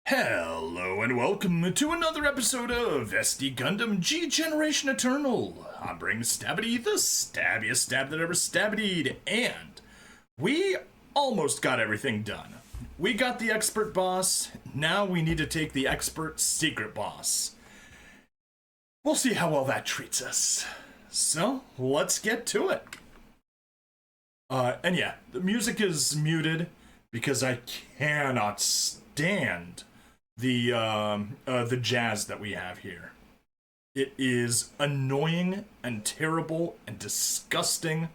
Hello and welcome to another episode of SD Gundam G Generation Eternal. I'm bringing Stabity, the stabbiest stab that ever stabbity'd, and we almost got everything done. We got the expert boss, now we need to take the expert secret boss. We'll see how well that treats us. So, let's get to it. And yeah, the music is muted because I cannot stand the jazz that we have here. It is annoying and terrible and disgusting,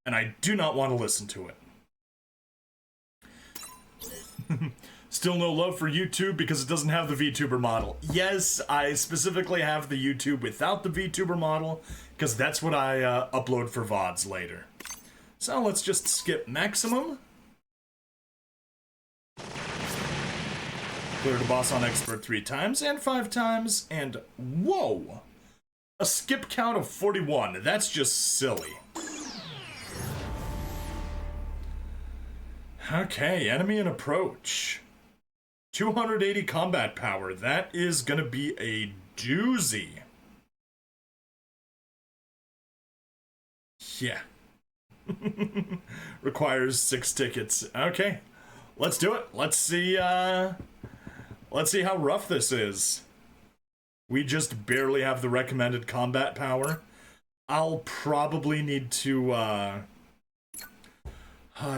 and I do not want to listen to it. Still no love for YouTube because it doesn't have the VTuber model. Yes, I specifically have the YouTube without the VTuber model because that's what I upload for VODs later. So let's just skip maximum. Clear the boss on expert 3 times and 5 times, and whoa! A skip count of 41. That's just silly. Okay, enemy and approach. 280 combat power. That is gonna be a doozy. Yeah. Requires 6 tickets. Okay, let's do it. Let's see how rough this is. We just barely have the recommended combat power. I'll probably need to,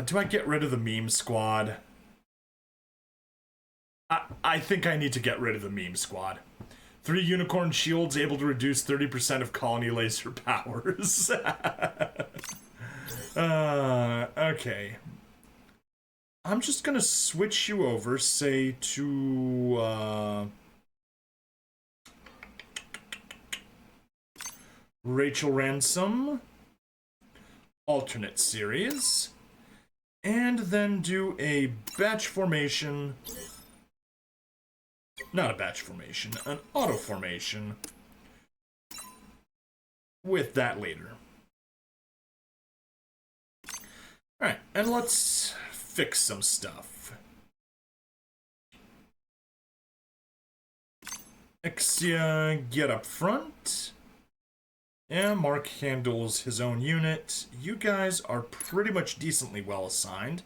do I get rid of the meme squad? I think I need to get rid of the meme squad. 3 unicorn shields able to reduce 30% of colony laser powers. Okay. I'm just gonna switch you over, say, to, Rachel Ransom, alternate series, and then do a batch formation, not a batch formation, an auto formation, with that later. Alright, and let's fix some stuff. Exia, get up front. Yeah, Mark handles his own unit. You guys are pretty much decently well assigned.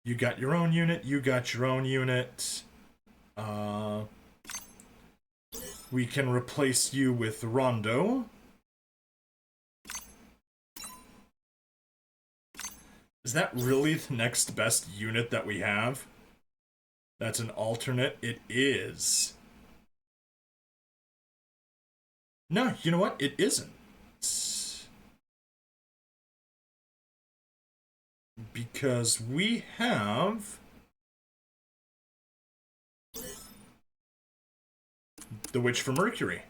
You got your own unit, you got your own unit. We can replace you with Rondo. Is that really the next best unit that we have? That's an alternate? It is. No, you know what? It isn't. Because we have the Witch from Mercury.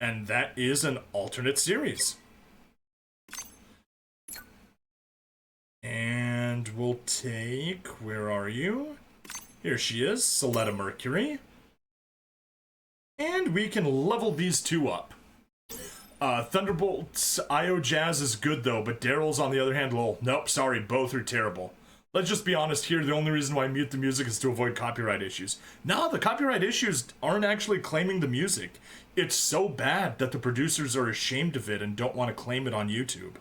And that is an alternate series. And we'll take, where are you? Here she is, Soletta Mercury. And we can level these two up. Thunderbolt's IO Jazz is good though, but Daryl's on the other hand, lol. Nope, sorry, both are terrible. Let's just be honest here, the only reason why I mute the music is to avoid copyright issues. No, the copyright issues aren't actually claiming the music. It's so bad that the producers are ashamed of it and don't want to claim it on YouTube.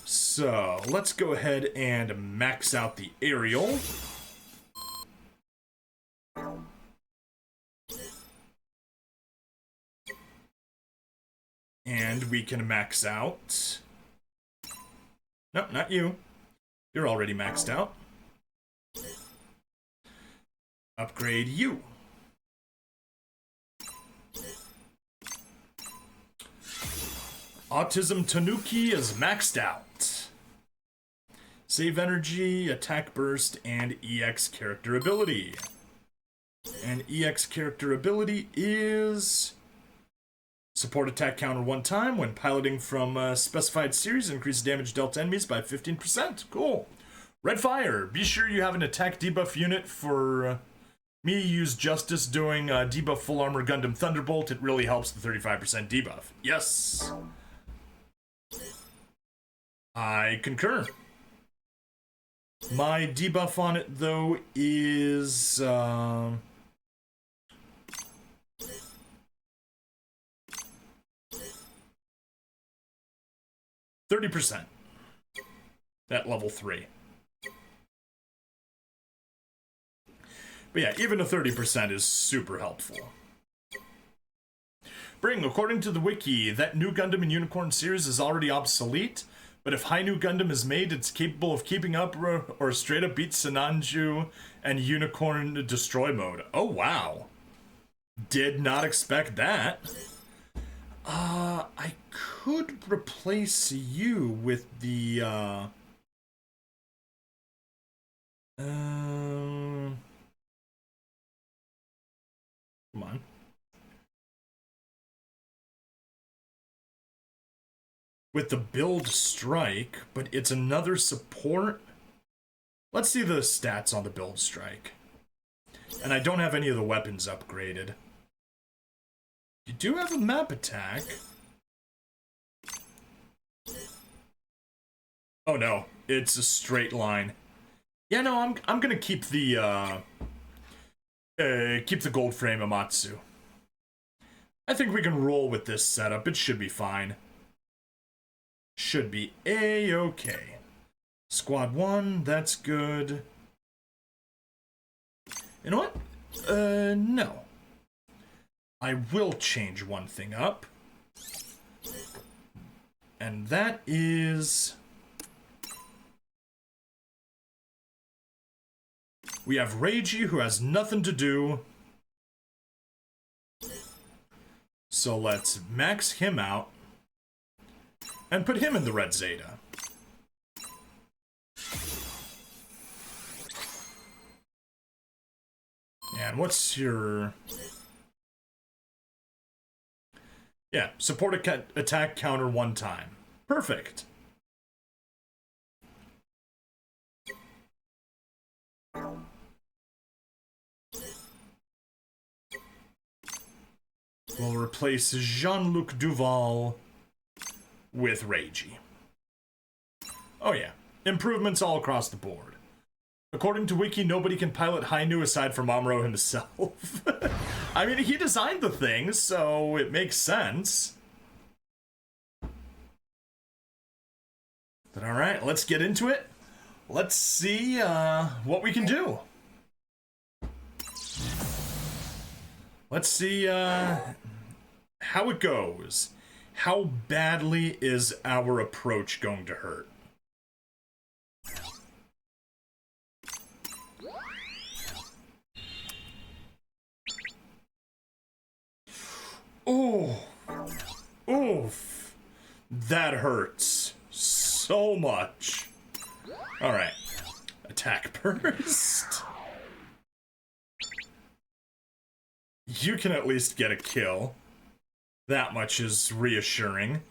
So, let's go ahead and max out the aerial. And we can max out... No, not you. You're already maxed out. Upgrade you. Autism Tanuki is maxed out. Save energy, attack burst, and EX character ability. And EX character ability is... Support attack counter 1 time when piloting from a specified series, increase damage dealt to enemies by 15%. Cool. Red Fire. Be sure you have an attack debuff unit for me. Use Justice doing debuff full armor Gundam Thunderbolt. It really helps the 35% debuff. Yes. I concur. My debuff on it, though, is 30% at level 3. But yeah, even a 30% is super helpful. Bring, according to the wiki, that new Gundam in Unicorn series is already obsolete, but if High New Gundam is made, it's capable of keeping up or straight up beat Sinanju and Unicorn Destroy mode. Oh, wow. Did not expect that. I could replace you with the, come on. With the build strike, but it's another support. Let's see the stats on the build strike. And I don't have any of the weapons upgraded. You do have a map attack. Oh no, it's a straight line. Yeah, no, I'm gonna keep the gold frame Amatsu. I think we can roll with this setup. It should be fine. Should be a-okay. Squad 1, that's good. You know what? No. I will change one thing up. And that is... we have Reiji, who has nothing to do. So let's max him out. And put him in the red Zeta. And what's your... yeah, support attack counter 1 time. Perfect. We'll replace Jean-Luc Duval with Reiji. Oh yeah, improvements all across the board. According to Wiki, nobody can pilot Hainu aside from Amuro himself. I mean, he designed the thing, so it makes sense. But alright, let's get into it. Let's see what we can do. Let's see how it goes. How badly is our approach going to hurt? Oh, oof, that hurts so much. All right, attack burst. You can at least get a kill. That much is reassuring.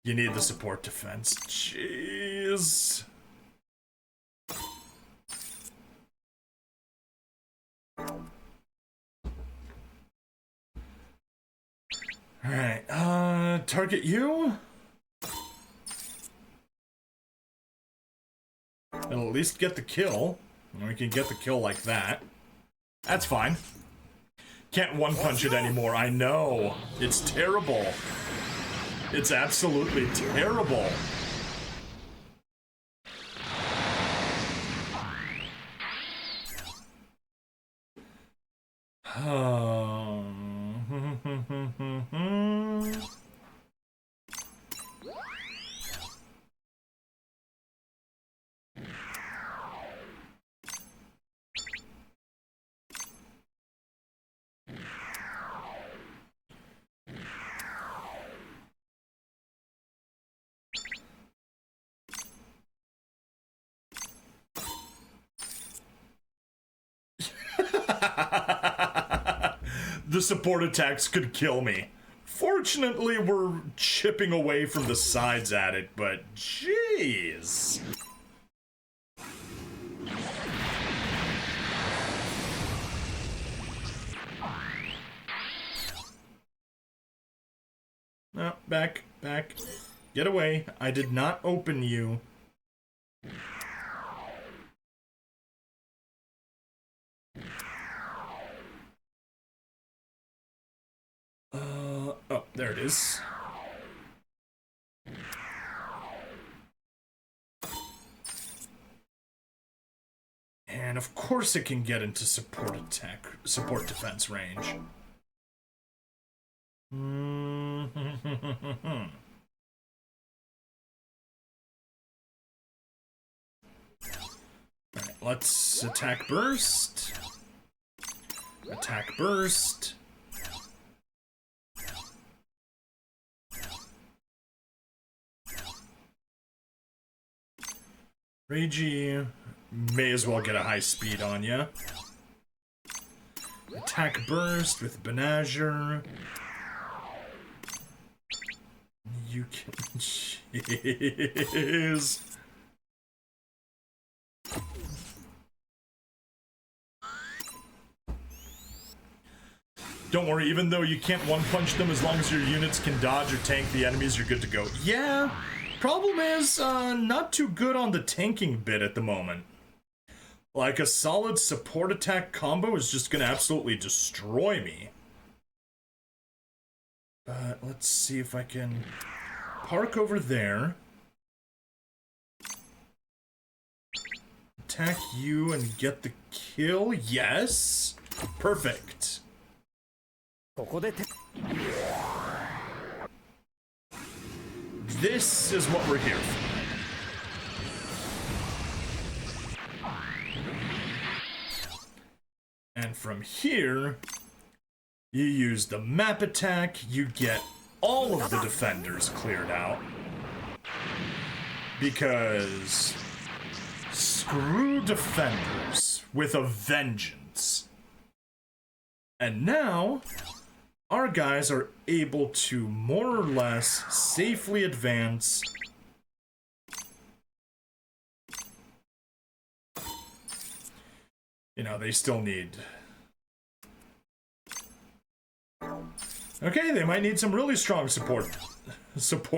You need the support defense. Jeez. Alright, target you? It'll at least get the kill. And we can get the kill like that. That's fine. Can't one-punch it anymore, I know. It's terrible. It's absolutely terrible. The support attacks could kill me. Fortunately, we're chipping away from the sides at it, but jeez. No, back. Get away. I did not open you. Oh, there it is. And of course it can get into support defense range. Alright, let's attack burst. Attack burst. Reiji may as well get a high speed on ya. Attack burst with Benager. You can jeez. Don't worry, even though you can't one-punch them, as long as your units can dodge or tank the enemies, you're good to go. Yeah, problem is, not too good on the tanking bit at the moment. Like, a solid support attack combo is just gonna absolutely destroy me. But let's see if I can park over there. Attack you and get the kill. Yes. Perfect. This is what we're here for. And from here, you use the map attack, you get all of the defenders cleared out. Because screw defenders with a vengeance. And now, our guys are able to more or less safely advance. You know, they still need... Okay, they might need some really strong support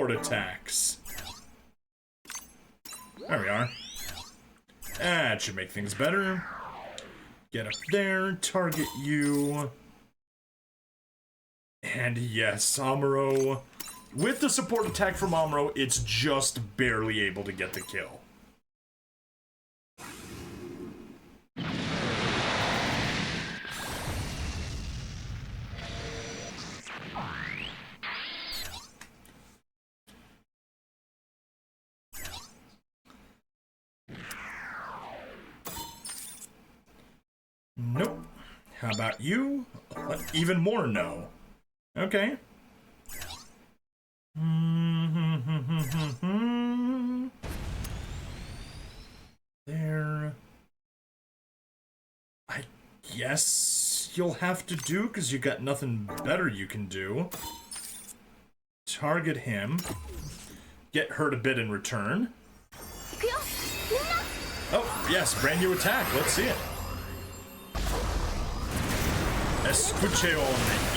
attacks. There we are. That should make things better. Get up there, target you. And yes, Amuro. With the support attack from Amuro, it's just barely able to get the kill. Nope. How about you? Even more no. Okay. There. I guess you'll have to do, because you got nothing better you can do. Target him. Get hurt a bit in return. Oh, yes, brand new attack. Let's see it. Escucheon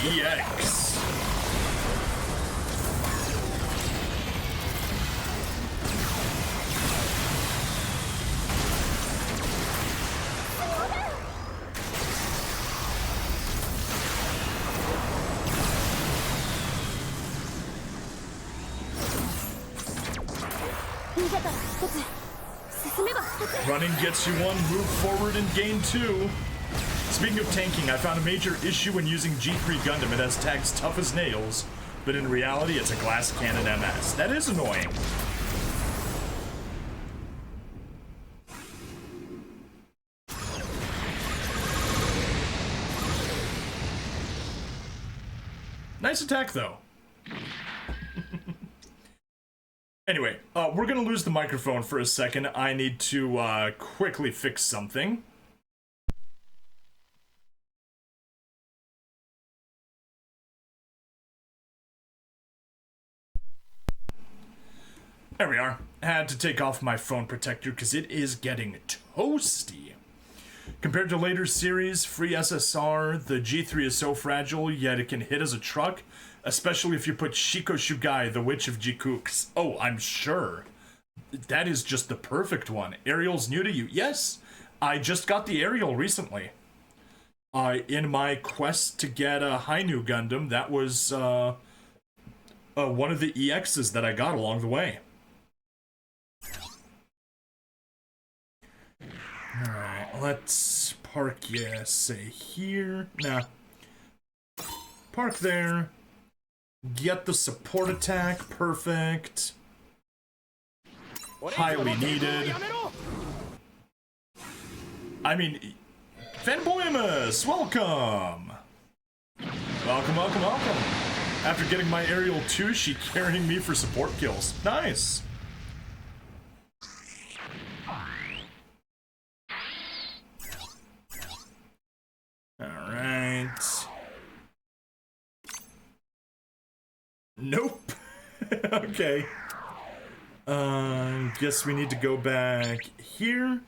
EX. Running gets you one, move forward and gain two. Speaking of tanking, I found a major issue when using G3 Gundam. It has tags tough as nails, but in reality it's a glass cannon MS. That is annoying. Nice attack, though. Anyway, we're gonna lose the microphone for a second. I need to quickly fix something. There we are. I had to take off my phone protector because it is getting toasty. Compared to later series, free SSR, the G3 is so fragile, yet it can hit as a truck, especially if you put Shiko Shugai, the Witch of Jikuks. Oh, I'm sure. That is just the perfect one. Ariel's new to you. Yes, I just got the Ariel recently. In my quest to get a Hainu Gundam, that was one of the EXs that I got along the way. Alright, let's park, yeah, say here. Nah. Park there. Get the support attack, perfect. Highly needed. I mean, Fanboymus, welcome! Welcome, welcome, welcome. After getting my Ariel 2, she carrying me for support kills. Nice. Alright. Nope. Okay. Guess we need to go back here.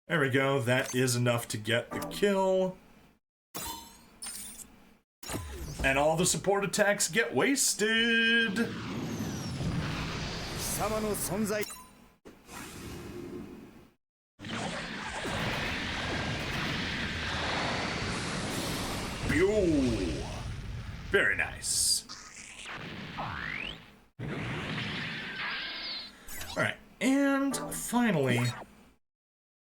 There we go. That is enough to get the kill. And all the support attacks get wasted. Pew! Very nice. Alright, and finally,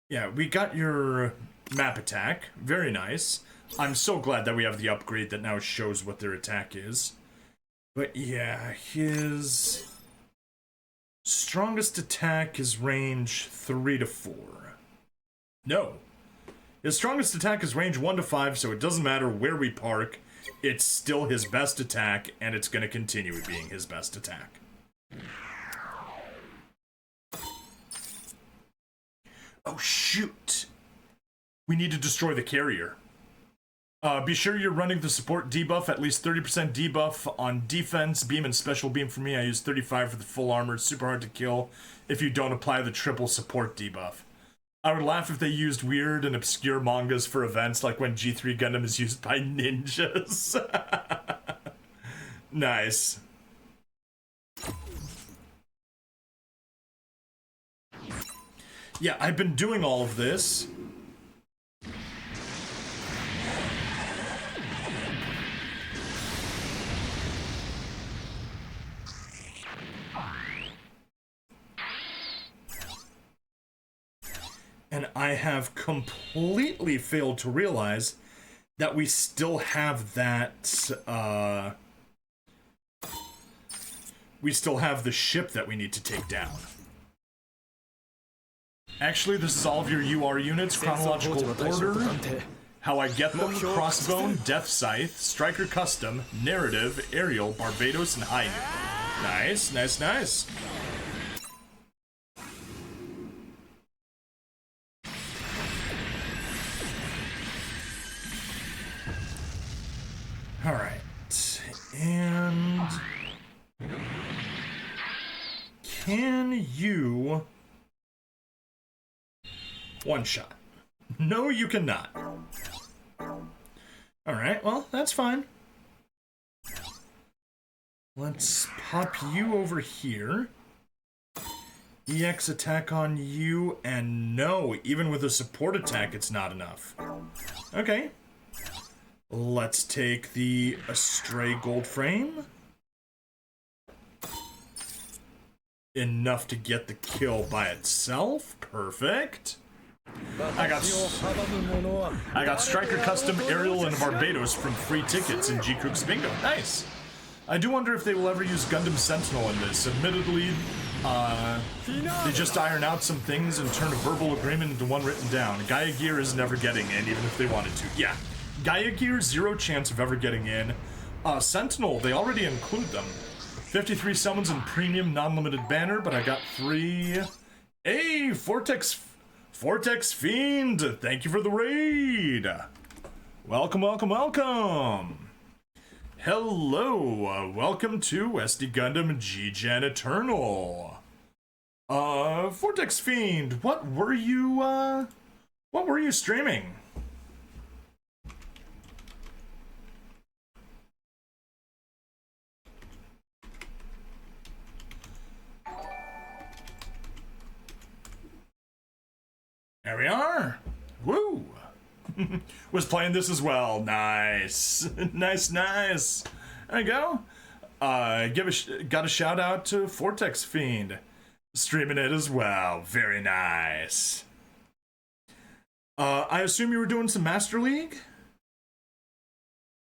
yeah, we got your map attack. Very nice. I'm so glad that we have the upgrade that now shows what their attack is. But yeah, his strongest attack is range 3 to 4. No. His strongest attack is range 1 to 5, so it doesn't matter where we park. It's still his best attack, and it's going to continue being his best attack. Oh, shoot. We need to destroy the carrier. Be sure you're running the support debuff, at least 30% debuff on defense, beam, and special beam for me. I use 35 for the full armor. It's super hard to kill if you don't apply the triple support debuff. I would laugh if they used weird and obscure mangas for events, like when G3 Gundam is used by ninjas. Nice. Yeah, I've been doing all of this. And I have completely failed to realize that we still have that, we still have the ship that we need to take down. Actually, this is all of your UR units, chronological order, how I get them, Crossbone, Death Scythe, Striker Custom, Narrative, Aerial, Barbados, and Hainu. Nice, nice, nice. Alright, and can you one shot? No, you cannot. Alright, well, that's fine. Let's pop you over here. EX attack on you, and no, even with a support attack, it's not enough. Okay. Let's take the Astray Gold Frame. Enough to get the kill by itself. Perfect. I got Striker Custom, Aerial, and Barbados from free tickets in G-Cook's Bingo. Nice. I do wonder if they will ever use Gundam Sentinel in this. Admittedly, they just iron out some things and turn a verbal agreement into one written down. Gaia Gear is never getting in, even if they wanted to. Yeah. Gaia Gear, 0 chance of ever getting in. Sentinel, they already include them. 53 summons and premium non-limited banner, but I got 3. Hey, Vortex Fiend, thank you for the raid. Welcome, welcome, welcome. Hello, welcome to SD Gundam G-Gen Eternal. Vortex Fiend, what were you What were you streaming? There we are. Woo! Was playing this as well. Nice. Nice. There you go. Got a shout out to Vortex Fiend. Streaming it as well. Very nice. I assume you were doing some Master League?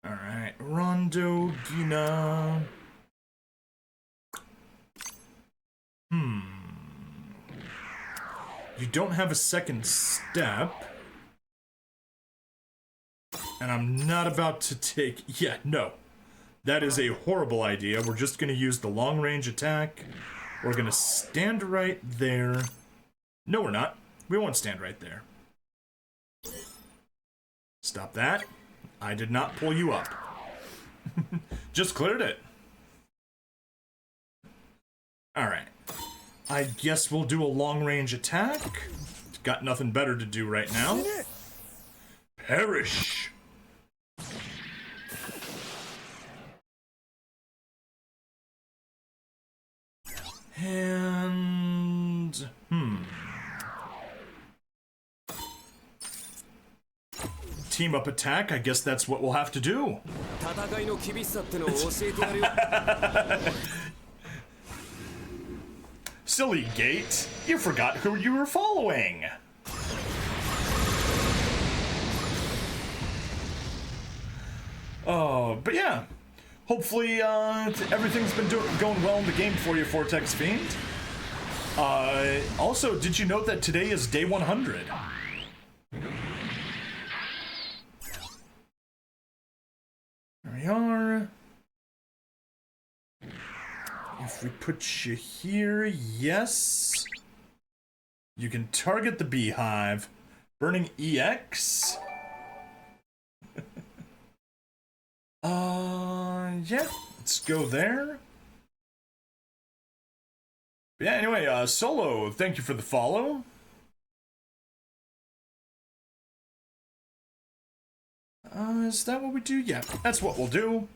Alright. Rondo Gina. You don't have a second step. And I'm not about to take... Yeah, no. That is a horrible idea. We're just going to use the long-range attack. We're going to stand right there. No, we're not. We won't stand right there. Stop that. I did not pull you up. Just cleared it. Alright. I guess we'll do a long-range attack. Got nothing better to do right now. Perish! And... Team up attack, I guess that's what we'll have to do. Silly Gate, you forgot who you were following. Oh, but yeah. Hopefully, everything's been going well in the game for you, Vortex Fiend. Also, did you note that today is day 100? There we are. If we put you here, yes. You can target the beehive. Burning EX. Yeah, let's go there. Yeah, anyway, Solo, thank you for the follow. Is that what we do? Yeah, that's what we'll do.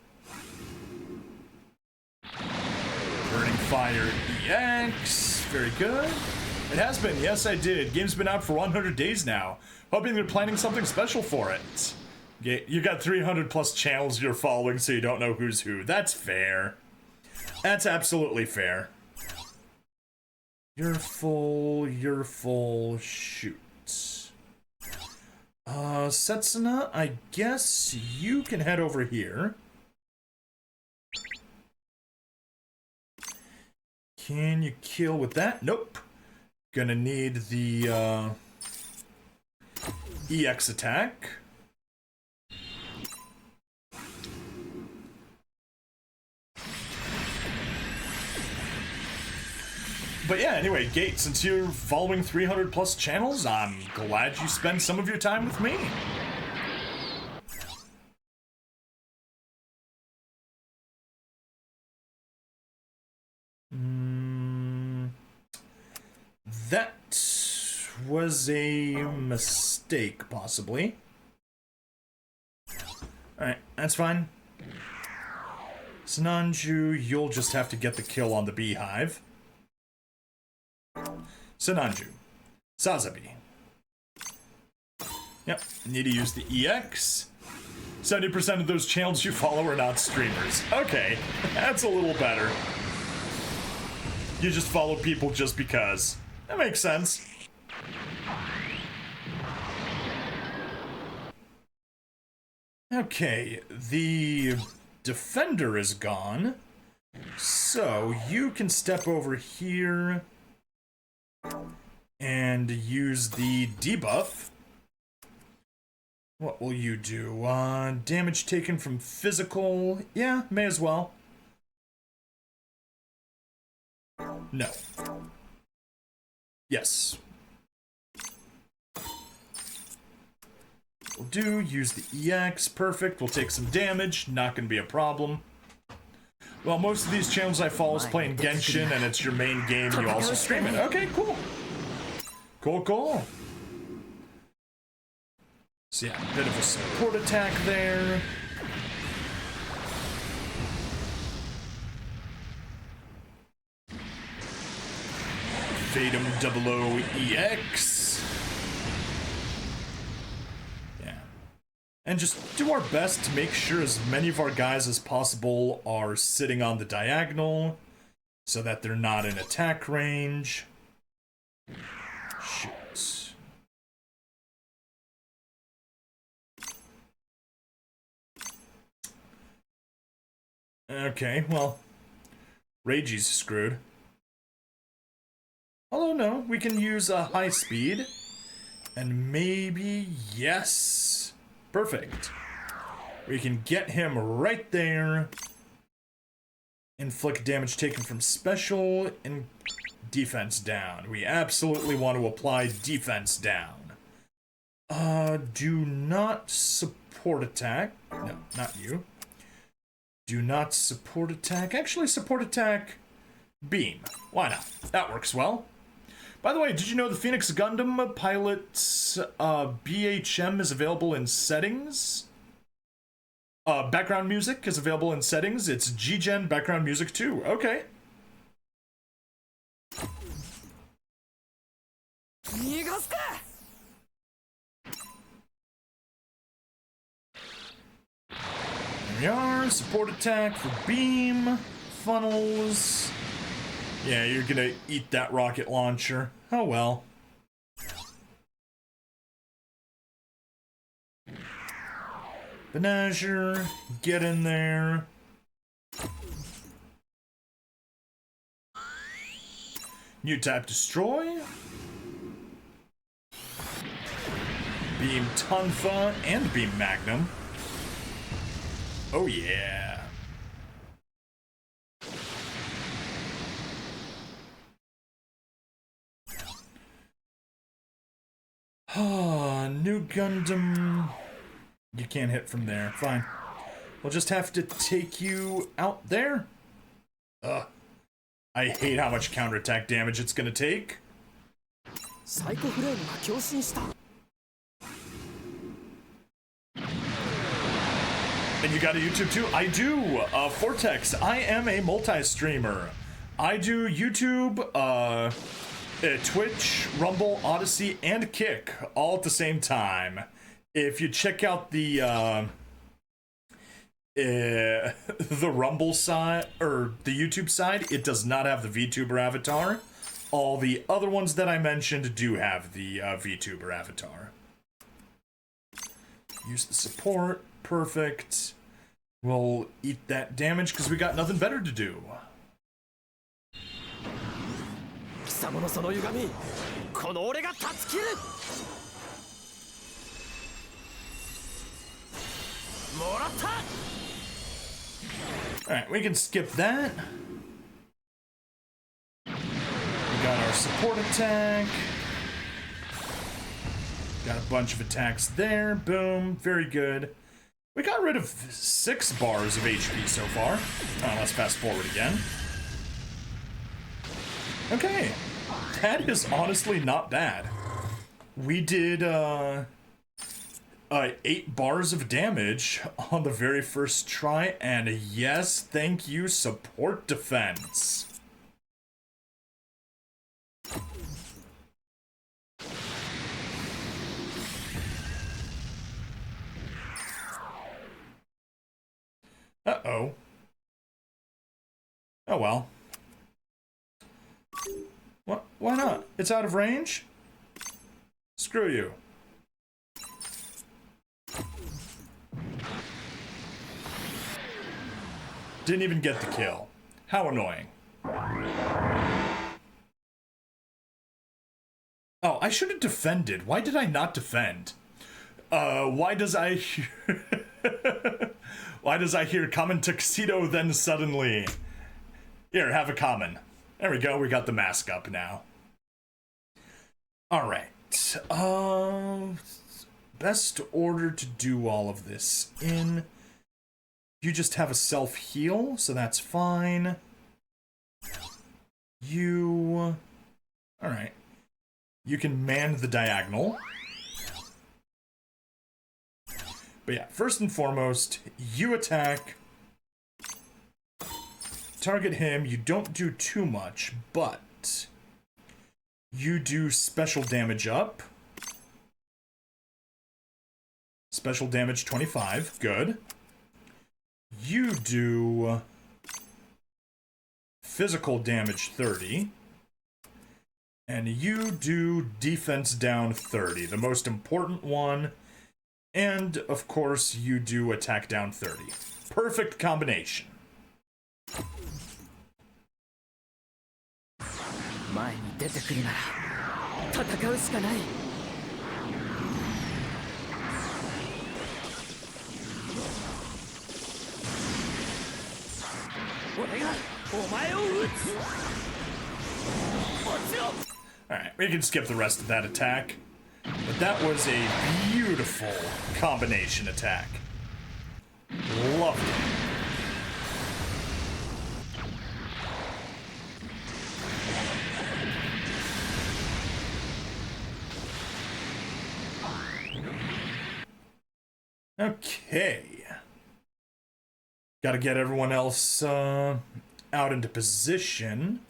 Burning Fire EX. Very good. It has been. Yes, I did. Game's been out for 100 days now. Hoping they're planning something special for it. You got 300 plus channels you're following, so you don't know who's who. That's fair. That's absolutely fair. You're full, shoot. Setsuna, I guess you can head over here. Can you kill with that? Nope. Gonna need the, EX attack. But yeah, anyway, Gate, since you're following 300 plus channels, I'm glad you spend some of your time with me. That was a mistake, possibly. Alright, that's fine. Sananju, you'll just have to get the kill on the beehive. Sananju. Sazabi. Yep, need to use the EX. 70% of those channels you follow are not streamers. Okay, that's a little better. You just follow people just because. That makes sense. Okay, the defender is gone. So you can step over here and use the debuff. What will you do? Damage taken from physical. Yeah, may as well. No. Yes. We'll do, use the EX, perfect. We'll take some damage, not gonna be a problem. Well, most of these channels I follow is playing Genshin, and it's your main game, you also stream it. Okay, cool. Cool. So yeah, a bit of a support attack there. Fatum 00EX. Yeah. And just do our best to make sure as many of our guys as possible are sitting on the diagonal so that they're not in attack range. Shoot. Okay, well, Regi's screwed. Although no, we can use a high speed. And maybe, yes. Perfect. We can get him right there. Inflict damage taken from special and defense down. We absolutely want to apply defense down. Do not support attack. No, not you. Do not support attack. Actually, support attack beam. Why not? That works well. By the way, did you know the Phoenix Gundam pilot's BHM is available in settings? Background music is available in settings. It's G-Gen background music too. Okay. There we are. Support attack for beam. Funnels. Yeah, you're gonna eat that rocket launcher. Oh well. Benager, get in there. New type destroy. Beam Tonfa and Beam Magnum. Oh yeah. New Gundam. You can't hit from there. Fine. We'll just have to take you out there. Ugh. I hate how much counterattack damage it's gonna take. And you got a YouTube too? I do. Vortex. I am a multi-streamer. I do YouTube, Twitch, Rumble, Odyssey, and Kick all at the same time. If you check out the Rumble side or the YouTube side, it does not have the VTuber avatar. All the other ones that I mentioned do have the VTuber avatar. Use the support. Perfect. We'll eat that damage because we got nothing better to do. Alright, we can skip that. We got our support attack. Got a bunch of attacks there. Boom. Very good. We got rid of 6 bars of HP so far. Oh, let's fast forward again. Okay. That is honestly not bad. We did 8 bars of damage on the very first try, and yes, thank you, support defense. Uh-oh. Oh well. What? Why not? It's out of range? Screw you. Didn't even get the kill. How annoying. Oh, I should have defended. Why did I not defend? Why does I hear... Why does I hear common tuxedo then suddenly? Here, have a common. There we go, we got the mask up now. Alright. Best order to do all of this in. You just have a self-heal, so that's fine. You... Alright. You can man the diagonal. But yeah, first and foremost, you attack, target him. You don't do too much, but you do special damage up. Special damage 25, good. You do physical damage 30. And you do defense down 30, the most important one. And, of course, you do attack down 30. Perfect combination. Alright, we can skip the rest of that attack. But that was a beautiful combination attack. Loved it. Okay. Gotta get everyone else out into position.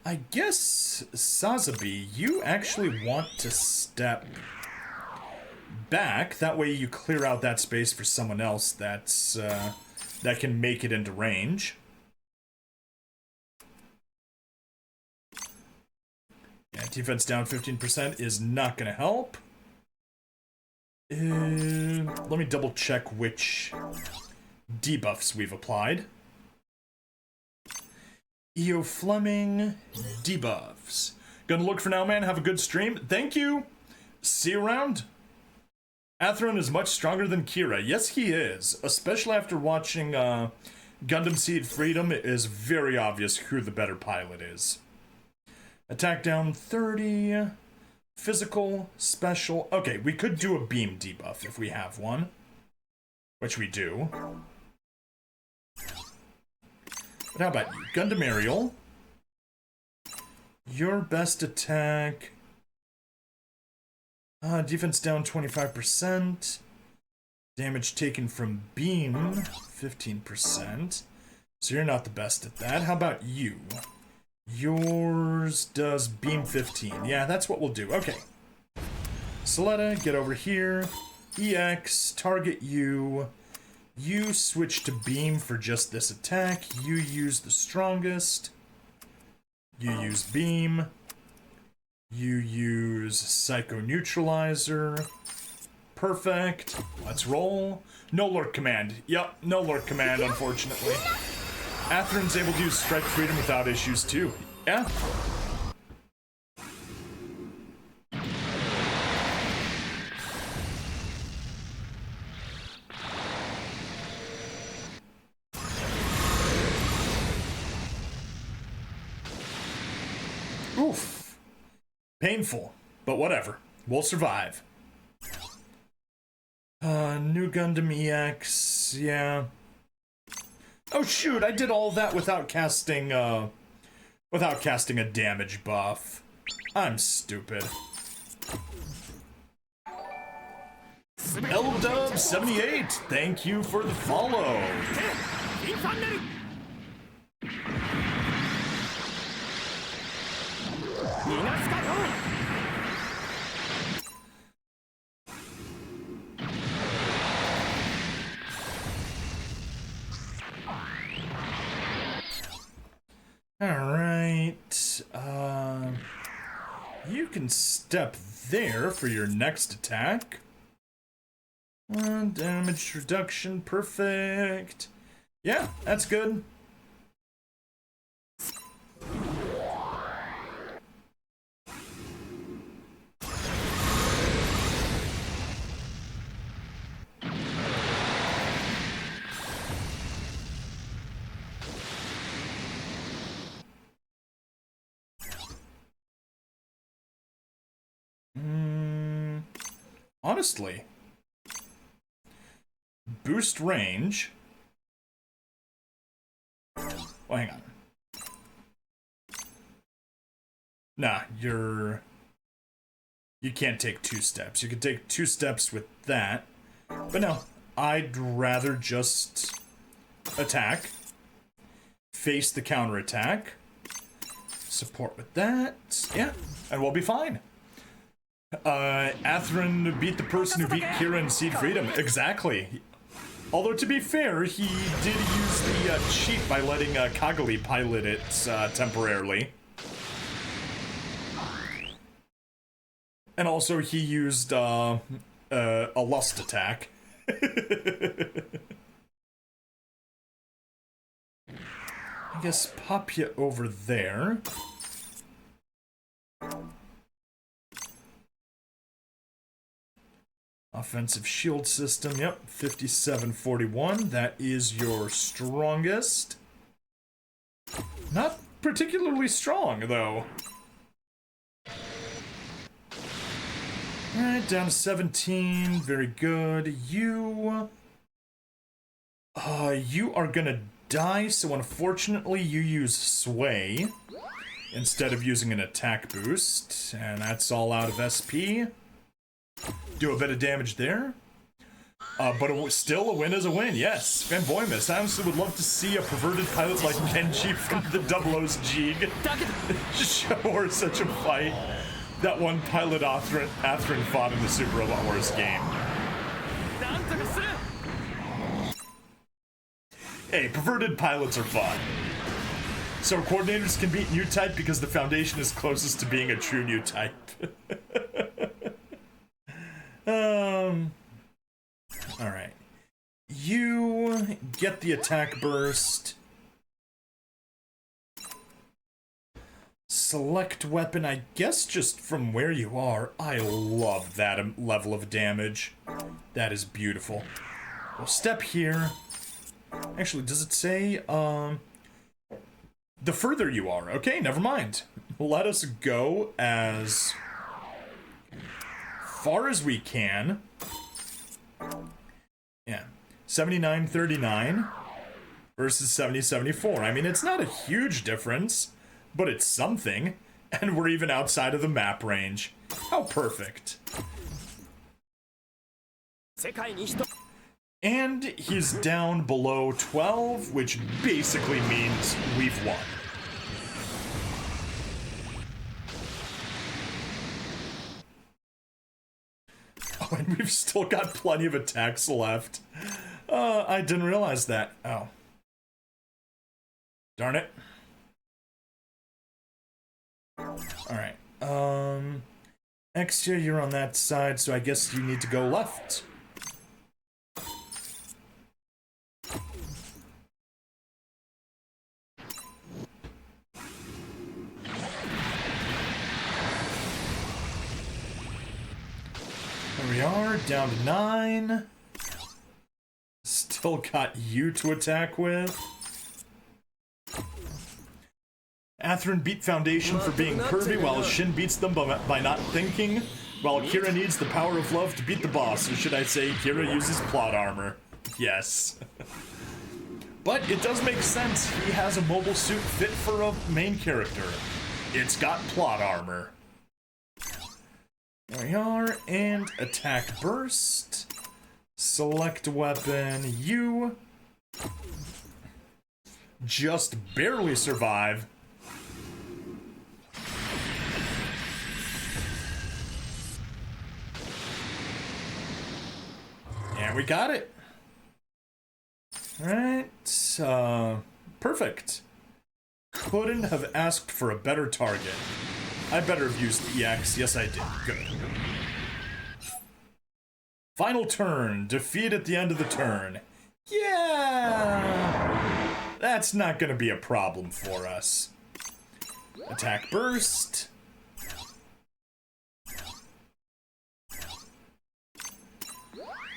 I guess, Sazabi, you actually want to step back. That way you clear out that space for someone else that's that can make it into range. Yeah, defense down 15% is not going to help. Let me double check which debuffs we've applied. EO Fleming, debuffs. Gonna look for now, man. Have a good stream. Thank you. See you around. Atheron is much stronger than Kira. Yes, he is. Especially after watching Gundam Seed Freedom, it is very obvious who the better pilot is. Attack down 30. Physical, special. Okay, we could do a beam debuff if we have one. Which we do. But how about you? Gundam Aerial. Your best attack. Defense down 25%. Damage taken from beam, 15%. So you're not the best at that. How about you? Yours does beam 15. Yeah, that's what we'll do. Okay. Soletta, get over here. EX, target you. You switch to beam for just this attack. You use the strongest. You use beam. You use Psycho Neutralizer. Perfect. Let's roll. No Lurk Command. Yep, no Lurk Command, unfortunately. Atheron's able to use Strike Freedom without issues, too. Yeah. Oof. Painful, but whatever. We'll survive. New Gundam EX, yeah. Oh shoot, I did all that without casting a damage buff. I'm stupid. Ldub78, thank you for the follow. Alright, you can step there for your next attack. Damage reduction, perfect. Yeah, that's good. Honestly, boost range. Well, hang on. Nah, you can't take 2 steps. You can take 2 steps with that. But no, I'd rather just attack, face the counterattack, support with that, yeah, and we'll be fine. Athrun beat the person who beat Kira in Seed Freedom. Exactly. Although, to be fair, he did use the cheat by letting Kagami pilot it temporarily. And also, he used a lust attack. I guess pop you over there. Offensive shield system, yep, 5741. That is your strongest. Not particularly strong, though. Alright, down to 17. Very good. You are gonna die, so unfortunately you use Sway instead of using an attack boost. And that's all out of SP. Do a bit of damage there. But still a win is a win, yes. Fanboymus, I honestly would love to see a perverted pilot like Kenji from the Double O's Jig show her such a fight. That one pilot Athrun fought in the Super Robot Wars game. Hey, perverted pilots are fun. So coordinators can beat new type because the Foundation is closest to being a true new type. Alright. You get the attack burst. Select weapon, I guess just from where you are. I love that level of damage. That is beautiful. We'll step here. Actually, does it say, the further you are? Okay, never mind. Let us go as far as we can. Yeah. 7939 versus 7074. I mean, it's not a huge difference, but it's something. And we're even outside of the map range. How perfect. And he's down below 12, which basically means we've won. Oh, and we've still got plenty of attacks left. I didn't realize that. Oh. Darn it. Alright. Exia, you're on that side, so I guess you need to go left. There we are, down to 9. Still got you to attack with. Athrun beat Foundation for being curvy, while Shin beats them by not thinking, while Kira needs the power of love to beat the boss, or should I say, Kira uses plot armor. Yes. But it does make sense, he has a mobile suit fit for a main character. It's got plot armor. There we are, and attack burst. Select weapon, you just barely survive. And we got it. Right, perfect. Couldn't have asked for a better target. I better have used EX. Yes, I did. Good. Final turn. Defeat at the end of the turn. Yeah! That's not going to be a problem for us. Attack burst.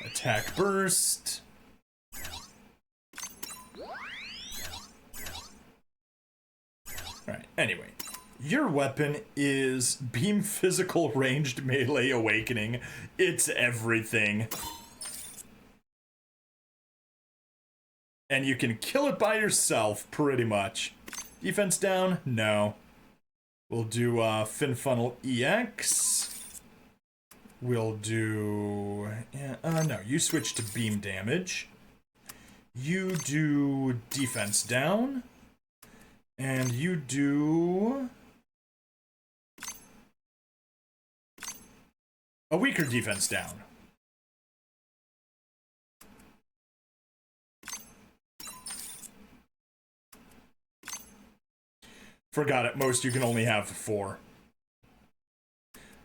Attack burst. Alright, anyway. Your weapon is Beam Physical Ranged Melee Awakening. It's everything. And you can kill it by yourself, pretty much. Defense down? No. We'll do Fin Funnel EX. We'll do... no, you switch to beam damage. You do defense down. And you do... a weaker defense down. Forgot at most you can only have 4.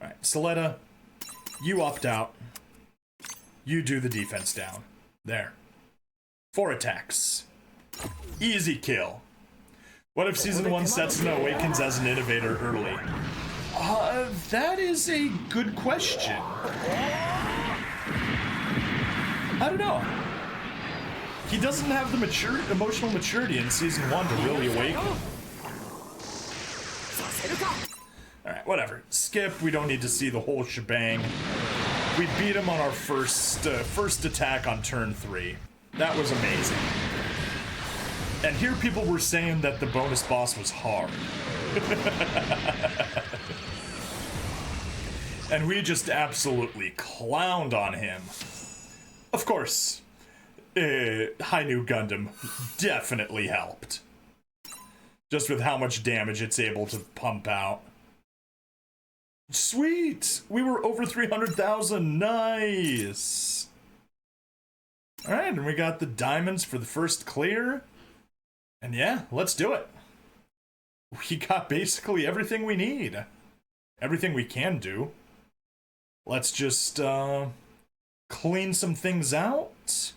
Alright, Soletta, you opt out. You do the defense down. There. 4 attacks. Easy kill. What if Season 1 Setsuna awakens as an innovator early? That is a good question. I don't know. He doesn't have the emotional maturity in Season 1 to really awaken. Alright, whatever. Skip, we don't need to see the whole shebang. We beat him on our first attack on turn 3. That was amazing. And here people were saying that the bonus boss was hard. And we just absolutely clowned on him. Of course, High New Gundam definitely helped. Just with how much damage it's able to pump out. Sweet! We were over 300,000. Nice! Alright, and we got the diamonds for the first clear. And yeah, let's do it. We got basically everything we need. Everything we can do. Let's just clean some things out.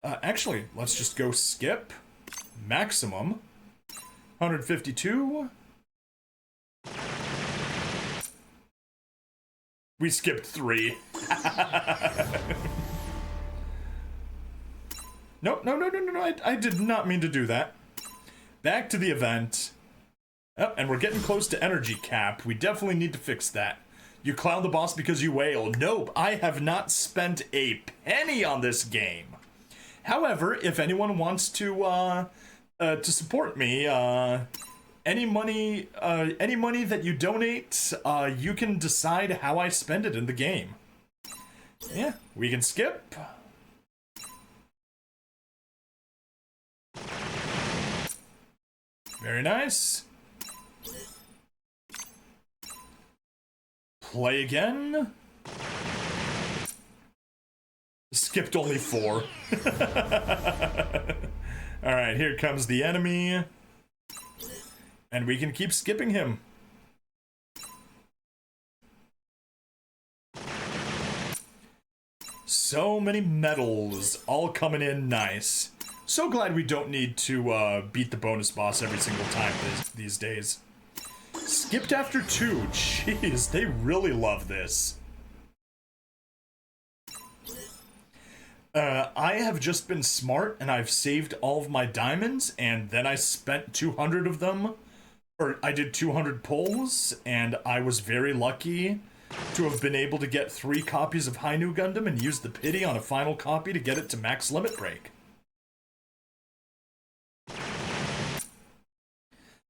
Actually, let's just go skip. Maximum. 152. We skipped 3. Nope, no, I did not mean to do that. Back to the event. Oh, and we're getting close to energy cap. We definitely need to fix that. You clown the boss because you wail. Nope, I have not spent a penny on this game. However, if anyone wants to support me, any money that you donate, you can decide how I spend it in the game. Yeah, we can skip. Very nice. Play again. Skipped only 4. Alright, here comes the enemy. And we can keep skipping him. So many medals, all coming in nice. So glad we don't need to beat the bonus boss every single time these days. Skipped after 2. Jeez, they really love this. I have just been smart and I've saved all of my diamonds and then I spent 200 of them. Or I did 200 pulls and I was very lucky to have been able to get 3 copies of High New Gundam and use the pity on a final copy to get it to max limit break.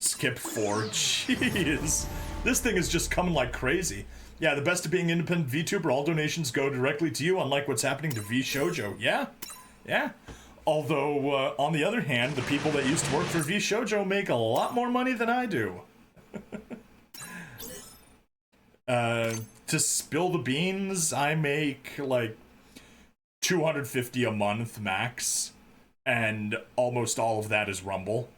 Skip 4. Jeez. This thing is just coming like crazy. Yeah, the best of being independent VTuber, all donations go directly to you, unlike what's happening to V Shoujo. Yeah. Although, on the other hand, the people that used to work for V Shoujo make a lot more money than I do. To spill the beans, I make, like, 250 a month max, and almost all of that is Rumble.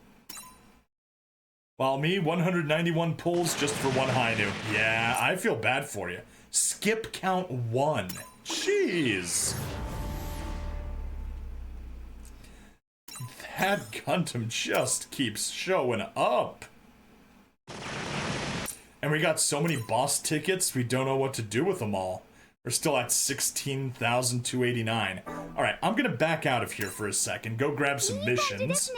While me, 191 pulls just for 1 High New. Yeah, I feel bad for you. Skip count 1. Jeez. That Gundam just keeps showing up. And we got so many boss tickets, we don't know what to do with them all. We're still at 16,289. Alright, I'm gonna back out of here for a second, go grab some missions.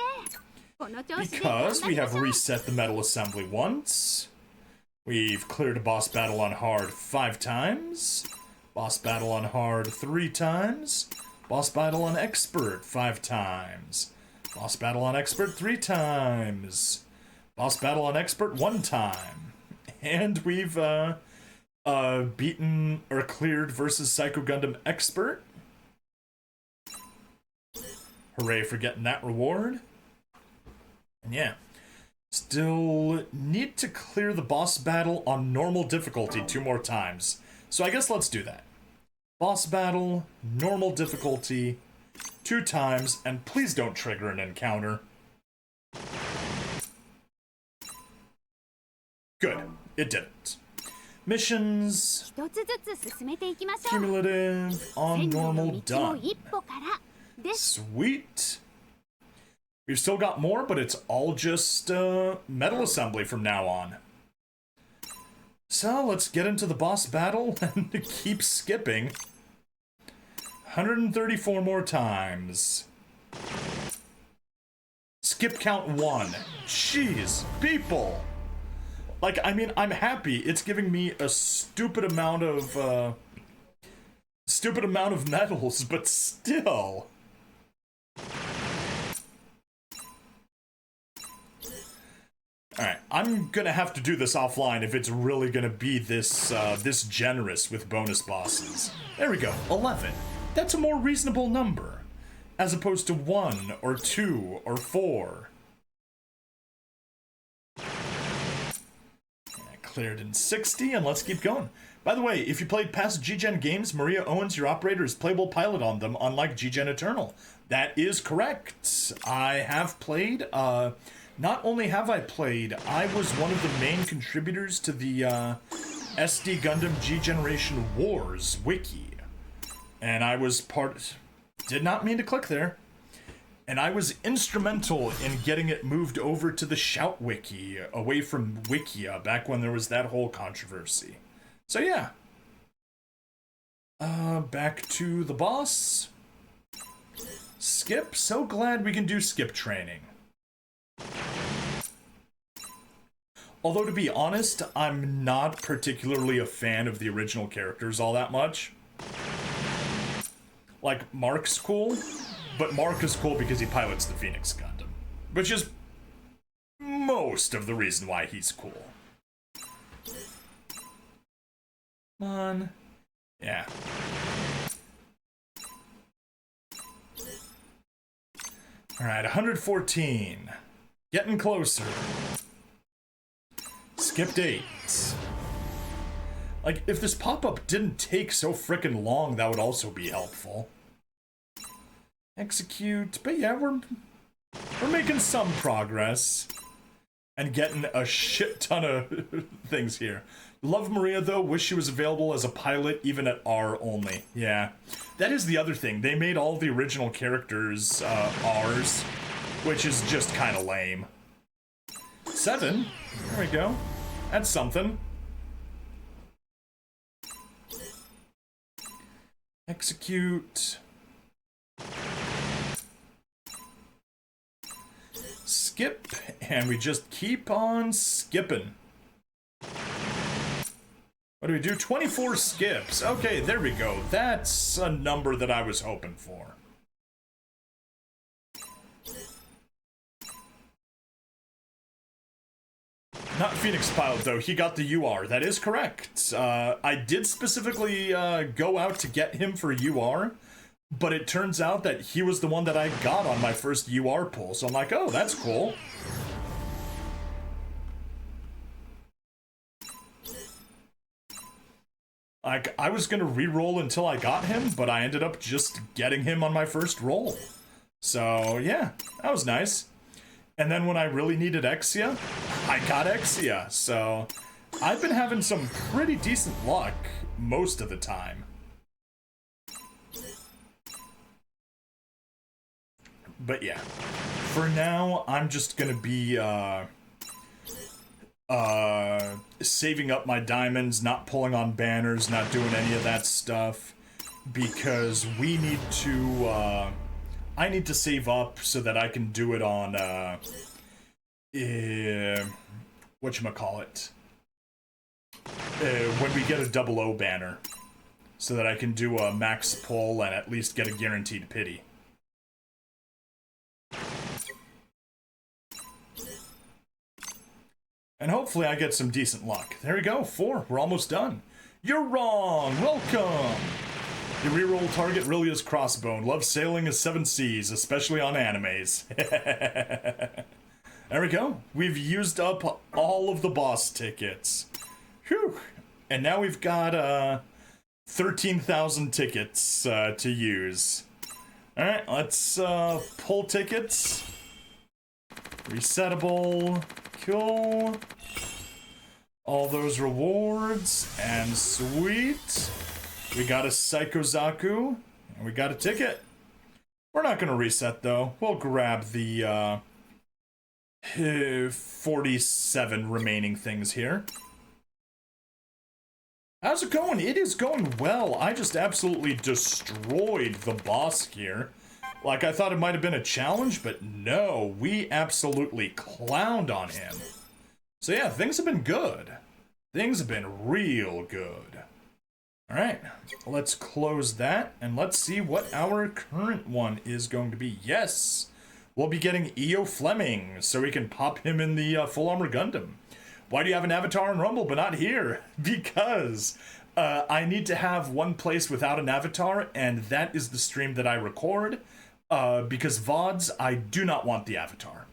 Because we have reset the metal assembly once. We've cleared a boss battle on hard 5 times. Boss battle on hard 3 times. Boss battle on expert 5 times. Boss battle on expert 3 times. Boss battle on expert 1 time. And we've beaten or cleared versus Psycho Gundam Expert. Hooray for getting that reward. And yeah, still need to clear the boss battle on normal difficulty 2 more times. So I guess let's do that. Boss battle, normal difficulty, 2 times, and please don't trigger an encounter. Good, it didn't. Missions, cumulative, on normal, done. Sweet. We've still got more, but it's all just metal assembly from now on. So let's get into the boss battle and keep skipping. 134 more times. Skip count 1. Jeez, people. Like, I mean, I'm happy. It's giving me a stupid amount of medals, but still. Alright, I'm gonna have to do this offline if it's really gonna be this, this generous with bonus bosses. There we go, 11. That's a more reasonable number, as opposed to 1, or 2, or 4. Yeah, cleared in 60, and let's keep going. By the way, if you played past G-Gen games, Maria Owens, your operator, is playable pilot on them, unlike G-Gen Eternal. That is correct. I have played, not only have I played, I was one of the main contributors to the SD Gundam G-Generation Wars wiki. And I was did not mean to click there. And I was instrumental in getting it moved over to the Shout wiki, away from Wikia, back when there was that whole controversy. So yeah. Back to the boss. Skip, so glad we can do skip training. Although, to be honest, I'm not particularly a fan of the original characters all that much. Like, Mark's cool, but Mark is cool because he pilots the Phoenix Gundam, which is most of the reason why he's cool. Come on. Yeah. Alright, 114. Getting closer. Skipped 8. Like, if this pop-up didn't take so frickin' long, that would also be helpful. Execute. But yeah, we're making some progress. And getting a shit ton of things here. Love Maria, though. Wish she was available as a pilot, even at R only. Yeah. That is the other thing. They made all the original characters Rs, which is just kind of lame. 7. There we go. That's something. Execute. Skip, and we just keep on skipping. What do we do? 24 skips. Okay, there we go. That's a number that I was hoping for. Not Phoenix Pilot, though. He got the UR. That is correct. I did specifically go out to get him for UR, but it turns out that he was the one that I got on my first UR pull, so I'm like, oh, that's cool. Like, I was gonna re-roll until I got him, but I ended up just getting him on my first roll. So, yeah, that was nice. And then when I really needed Exia, I got Exia. So, I've been having some pretty decent luck most of the time. But yeah, for now, I'm just gonna be, saving up my diamonds, not pulling on banners, not doing any of that stuff, because we need to, I need to save up so that I can do it on, whatchamacallit, when we get a 00 banner, so that I can do a max pull and at least get a guaranteed pity. And hopefully I get some decent luck. There we go, 4. We're almost done. You're wrong. Welcome. Your reroll target really is Crossbone. Love sailing as 7 seas, especially on animes. There we go. We've used up all of the boss tickets. Whew. And now we've got 13,000 tickets to use. Alright, let's pull tickets. Resettable. Cool. All those rewards. And sweet. We got a Psychozaku. And we got a ticket. We're not going to reset, though. We'll grab the 47 remaining things here. How's it going? It is going well. I just absolutely destroyed the boss here. Like, I thought it might have been a challenge, but no, we absolutely clowned on him. So yeah, things have been good. Things have been real good. Alright, let's close that, and let's see what our current one is going to be. Yes, we'll be getting E.O. Fleming, so we can pop him in the Full Armor Gundam. Why do you have an avatar in Rumble but not here? Because I need to have one place without an avatar, and that is the stream that I record. Because VODs, I do not want the avatar.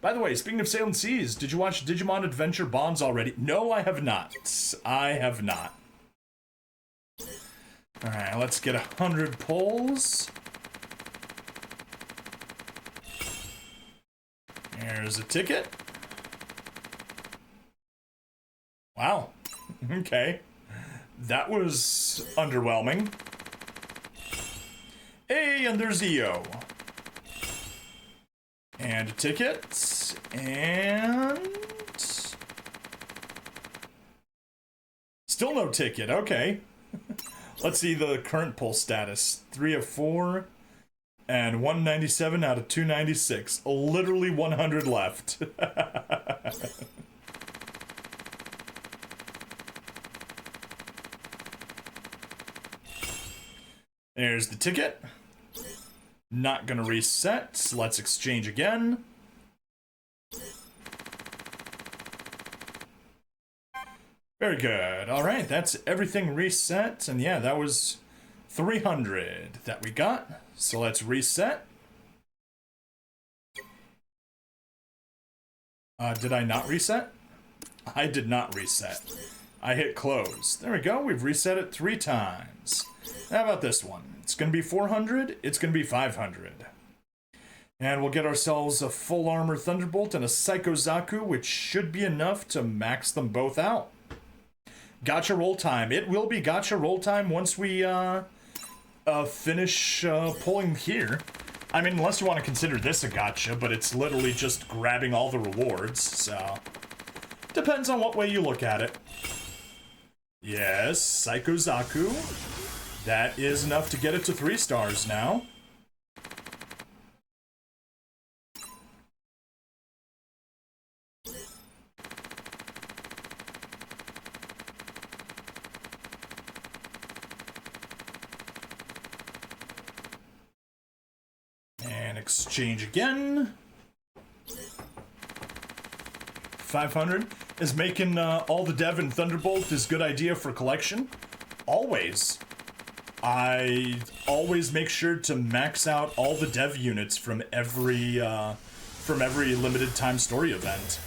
By the way, speaking of Sailing Seas, did you watch Digimon Adventure Bonds already? No, I have not. I have not. Alright, let's get 100 pulls. There's a ticket. Wow. Okay. That was underwhelming. Hey, and there's EO. And a ticket. And... still no ticket. Okay. Let's see the current pull status. 3 of 4. And 197 out of 296. Literally 100 left. There's the ticket. Not gonna reset. Let's exchange again. Very good. All right, that's everything reset. And yeah, that was 300 that we got. So let's reset. Did I not reset? I did not reset. I hit close. There we go. We've reset it 3 times. How about this one? It's going to be 400. It's going to be 500. And we'll get ourselves a Full Armor Thunderbolt and a Psychozaku, which should be enough to max them both out. Gacha roll time. It will be gacha roll time once we finish pulling here. I mean, unless you want to consider this a gacha, but it's literally just grabbing all the rewards, so... depends on what way you look at it. Yes, Psychozaku. That is enough to get it to 3 stars now. And exchange again. 500 is making all the dev in Thunderbolt is good idea for collection. Always. I always make sure to max out all the dev units from every limited time story event.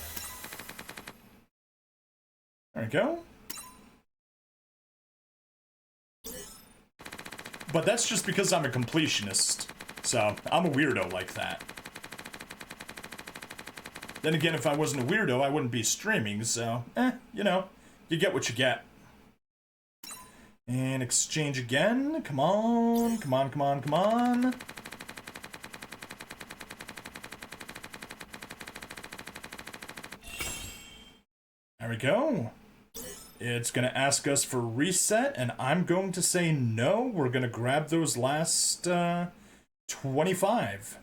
There we go. But that's just because I'm a completionist. So, I'm a weirdo like that. Then again, if I wasn't a weirdo, I wouldn't be streaming, so, you know, you get what you get. And exchange again. Come on, come on, come on, come on. There we go. It's going to ask us for reset, and I'm going to say no. We're going to grab those last 25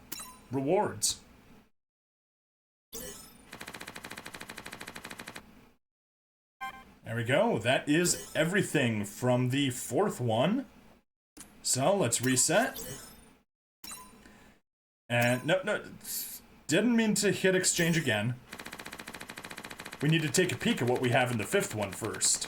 rewards. There we go. That is everything from the 4th one. So let's reset. And no, didn't mean to hit exchange again. We need to take a peek at what we have in the 5th one first.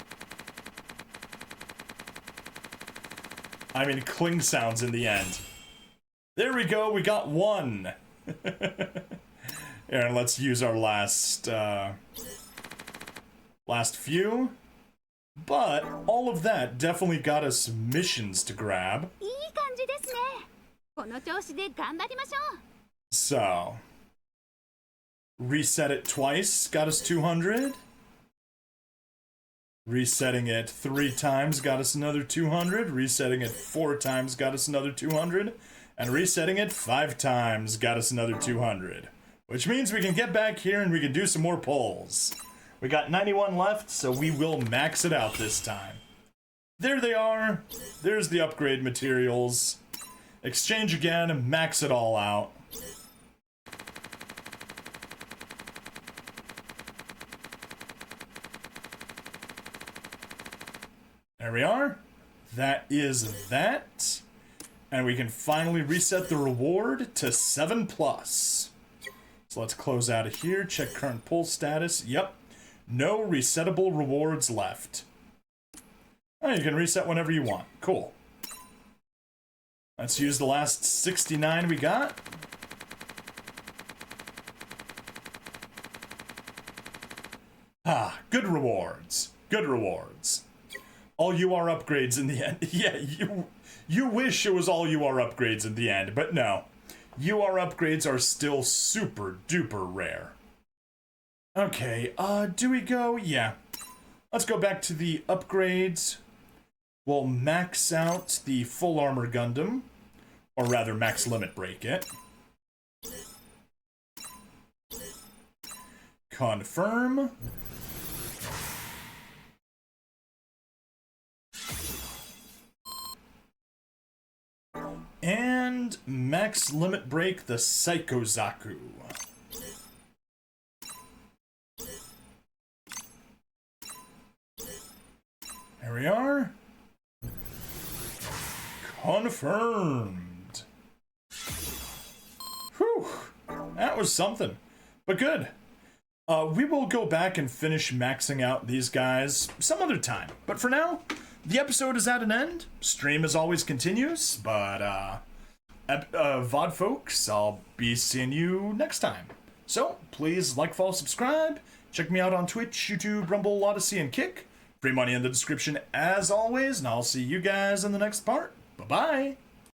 I mean, cling sounds in the end. There we go, we got one. And let's use our last few. But all of that definitely got us missions to grab. So, reset it twice, got us 200. Resetting it 3 times got us another 200. Resetting it 4 times got us another 200. And resetting it 5 times got us another 200. Which means we can get back here and we can do some more pulls. We got 91 left, so we will max it out this time. There they are. There's the upgrade materials. Exchange again, max it all out. There we are. That is that. And we can finally reset the reward to 7+. So let's close out of here, check current pull status. Yep, no resettable rewards left. Oh, you can reset whenever you want. Cool. Let's use the last 69 we got. Ah, good rewards. Good rewards. All UR upgrades in the end. Yeah, you wish it was all UR upgrades in the end, but no. UR upgrades are still super duper rare. Okay, do we go? Yeah. Let's go back to the upgrades. We'll max out the full armor Gundam. Or rather, max limit break it. Confirm. And max limit break the Psycho Zaku. There we are. Confirmed. Whew. That was something. But good. We will go back and finish maxing out these guys some other time. But for now, the episode is at an end. Stream as always continues, but VOD folks, I'll be seeing you next time. So please like, follow, subscribe. Check me out on Twitch, YouTube, Rumble, Odyssey, and Kick. Free money in the description as always, and I'll see you guys in the next part. Bye-bye.